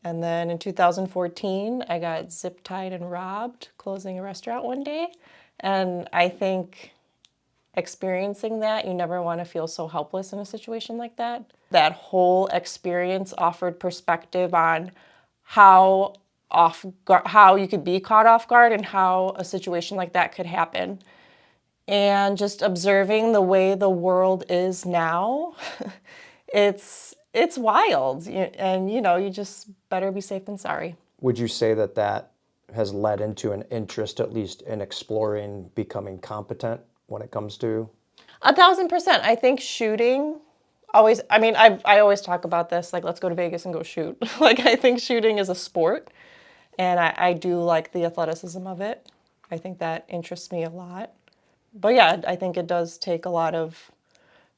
And then in 2014, I got zip tied and robbed closing a restaurant one day. And I think experiencing that, you never want to feel so helpless in a situation like that. That whole experience offered perspective on how you could be caught off guard and how a situation like that could happen. And just observing the way the world is now, it's wild. And you just better be safe than sorry. Would you say that that has led into an interest, at least in exploring becoming competent when it comes to? 1,000%. I think shooting always, I always talk about this, like, let's go to Vegas and go shoot. Like, I think shooting is a sport, and I do like the athleticism of it. I think that interests me a lot. But yeah, I think it does take a lot of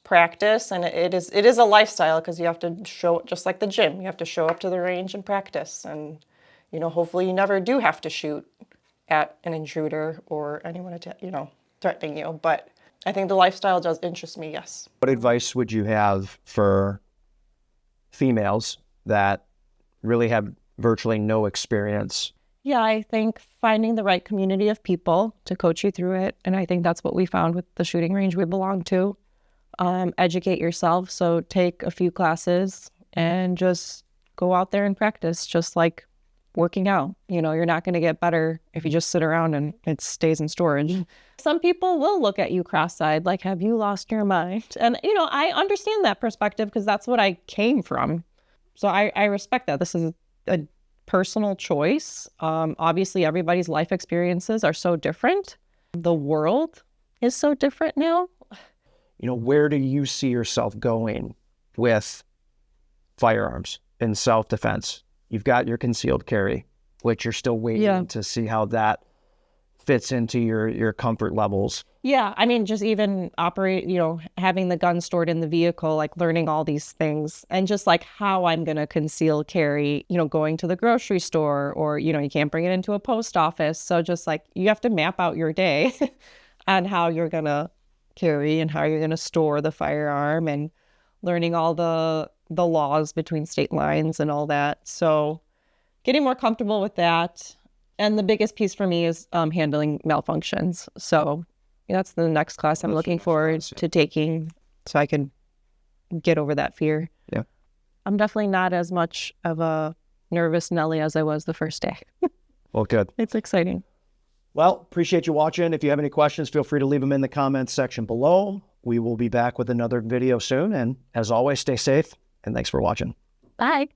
practice, and it is a lifestyle, because you have to show, just like the gym, you have to show up to the range and practice, and hopefully you never do have to shoot at an intruder or anyone threatening you. But I think the lifestyle does interest me, yes. What advice would you have for females that really have virtually no experience? Yeah, I think finding the right community of people to coach you through it. And I think that's what we found with the shooting range we belong to. Educate yourself. So take a few classes and just go out there and practice, just like working out. You're not going to get better if you just sit around and it stays in storage. Some people will look at you cross-eyed, like, have you lost your mind? And, I understand that perspective, because that's what I came from. So I respect that. This is a personal choice. Obviously, everybody's life experiences are so different. The world is so different now. Where do you see yourself going with firearms in self-defense? You've got your concealed carry, which you're still waiting to see how that fits into your comfort levels. Yeah, just even operate, having the gun stored in the vehicle, like learning all these things, and just like how I'm going to conceal carry, going to the grocery store, or, you can't bring it into a post office. So just like you have to map out your day on how you're going to carry and how you're going to store the firearm, and learning all the laws between state lines and all that. So getting more comfortable with that. And the biggest piece for me is handling malfunctions. So that's the next class I'm looking forward to taking, so I can get over that fear. Yeah. I'm definitely not as much of a nervous Nelly as I was the first day. Well, good. It's exciting. Well, appreciate you watching. If you have any questions, feel free to leave them in the comments section below. We will be back with another video soon. And as always, stay safe, and thanks for watching. Bye.